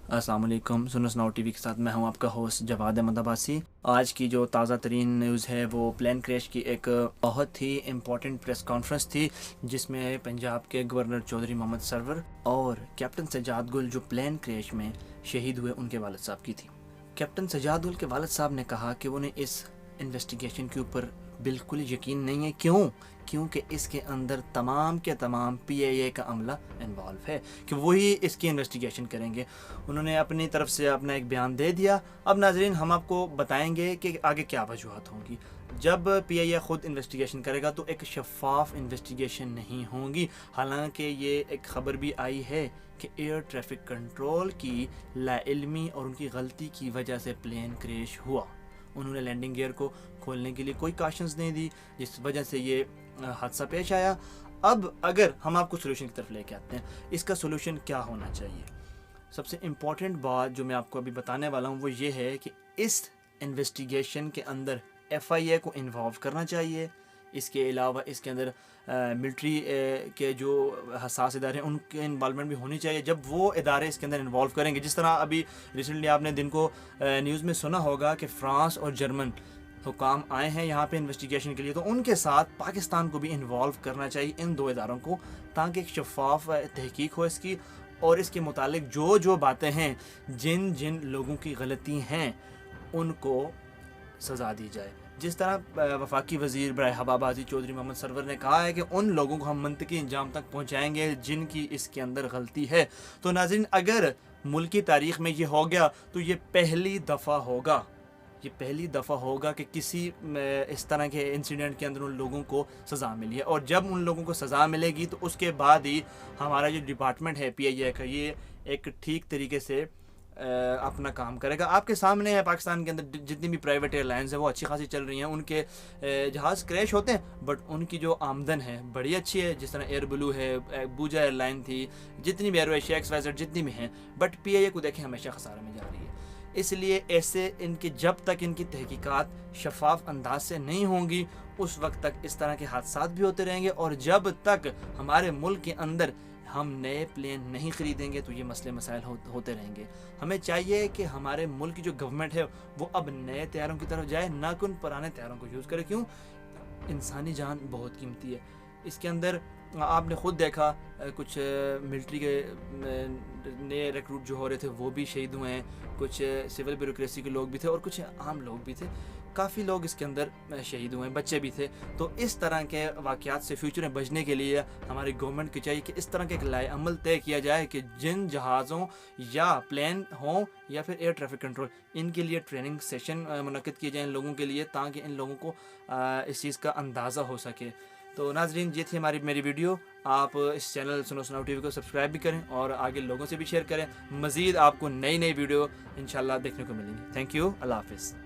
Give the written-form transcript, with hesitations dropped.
अस्सलाम वालेकुम। सुनो सुनाओ टीवी के साथ मैं हूं आपका होस्ट जवाद अहमद अब्बासी। आज की जो ताज़ा तरीन न्यूज़ है वो प्लेन क्रैश की एक बहुत ही इम्पॉर्टेंट प्रेस कॉन्फ्रेंस थी, जिसमें पंजाब के गवर्नर चौधरी मोहम्मद सरवर और कैप्टन सज्जाद गुल जो प्लेन क्रैश में शहीद हुए उनके वालिद साहब की थी। कैप्टन सज्जाद गुल के वालिद साहब ने कहा कि उन्हें इस इन्वेस्टिगेशन के ऊपर बिल्कुल यकीन नहीं है। क्योंकि इसके अंदर तमाम के तमाम PIA का अमला इन्वॉल्व है कि वही इसकी इन्वेस्टिगेशन करेंगे। उन्होंने अपनी तरफ से अपना एक बयान दे दिया। अब नाजरीन हम आपको बताएंगे कि आगे क्या वजूहत होंगी। जब PIA ख़ुद इन्वेस्टिगेशन करेगा तो एक शफाफ इन्वेस्टिगेशन नहीं होगी। हालांकि ये एक ख़बर भी आई है कि एयर ट्रैफिक कंट्रोल की लाइल्मी और उनकी गलती की वजह से प्लेन क्रैश हुआ। उन्होंने लैंडिंग गियर को खोलने के लिए कोई काशंस नहीं दी, जिस वजह से ये हादसा पेश आया। अब अगर हम आपको सोल्यूशन की तरफ लेके आते हैं, इसका सोल्यूशन क्या होना चाहिए। सबसे इम्पॉर्टेंट बात जो मैं आपको अभी बताने वाला हूँ वो ये है कि इस इन्वेस्टिगेशन के अंदर FIA को इन्वॉल्व करना चाहिए। इसके अलावा इसके अंदर मिलिट्री के जो हसास इदारे हैं उनके इन्वॉल्वमेंट भी होनी चाहिए। जब वो इदारे इसके अंदर इन्वॉल्व करेंगे, जिस तरह अभी रिसेंटली आपने दिन को न्यूज़ में सुना होगा कि फ़्रांस और जर्मन हुकाम आए हैं यहाँ पे इन्वेस्टिगेशन के लिए, तो उनके साथ पाकिस्तान को भी इन्वॉल्व करना चाहिए, इन दो इदारों को, ताकि एक शफाफ तहकीक हो इसकी और इसके मुतालिक जो जो बातें हैं, जिन जिन लोगों की गलती हैं उनको सज़ा दी जाए। जिस तरह वफाकी वज़ीर बराए हवाबाजी चौधरी मोहम्मद सरवर ने कहा है कि उन लोगों को हम मंतकी इंजाम तक पहुँचाएँगे जिनकी इसके अंदर गलती है। तो नाज़रीन, अगर मुल्की तारीख़ में ये हो गया तो ये पहली दफ़ा होगा कि किसी इस तरह के इंसिडेंट के अंदर उन लोगों को सज़ा मिली है। और जब उन लोगों को सज़ा मिलेगी तो उसके बाद ही हमारा जो डिपार्टमेंट है PIA का, ये एक ठीक तरीके से अपना काम करेगा। आपके सामने है पाकिस्तान के अंदर जितनी भी प्राइवेट एयरलाइंस है वो अच्छी खासी चल रही हैं। उनके जहाज़ क्रैश होते हैं बट उनकी जो आमदन है बड़ी अच्छी है। जिस तरह एयर ब्लू है, बूजा एयरलाइन थी, जितनी भी एयरवेशिया XYZ जितनी भी हैं, बट PIA को देखें हमेशा खसारा में जा रही है। इसलिए ऐसे इनकी जब तक इनकी तहकीकात शफाफ अंदाज से नहीं होंगी उस वक्त तक इस तरह के हादसात भी होते रहेंगे। और जब तक हमारे मुल्क के अंदर हम नए प्लेन नहीं ख़रीदेंगे तो ये मसले मसाइल होते रहेंगे। हमें चाहिए कि हमारे मुल्क की जो गवर्नमेंट है वो अब नए तैयारों की तरफ जाए, ना कि उन पुराने तैयारों को यूज़ करे। क्यों? इंसानी जान बहुत कीमती है। इसके अंदर आपने ख़ुद देखा कुछ मिलिट्री के नए रिक्रूट जो हो रहे थे वो भी शहीद हुए हैं, कुछ सिविल ब्यूरोक्रेसी के लोग भी थे और कुछ आम लोग भी थे। काफ़ी लोग इसके अंदर शहीद हुए हैं, बच्चे भी थे। तो इस तरह के वाक़यात से फ्यूचर में बचने के लिए हमारी गवर्नमेंट को चाहिए कि इस तरह के एक लाए अमल तय किया जाए कि जिन जहाज़ों या प्लेन हों या फिर एयर ट्रैफिक कंट्रोल, इनके लिए ट्रेनिंग सेशन मुनक़्क़िद किए जाएँ इन लोगों के लिए, ताकि इन लोगों को इस चीज़ का अंदाज़ा हो सके। तो नाज़रीन, ये थी मेरी वीडियो। आप इस चैनल सुनो सुनाओ टीवी को सब्सक्राइब भी करें और आगे लोगों से भी शेयर करें। मज़ीद आपको नई वीडियो इंशाल्लाह देखने को मिलेंगी। Thank you. अल्लाह हाफ़िज़।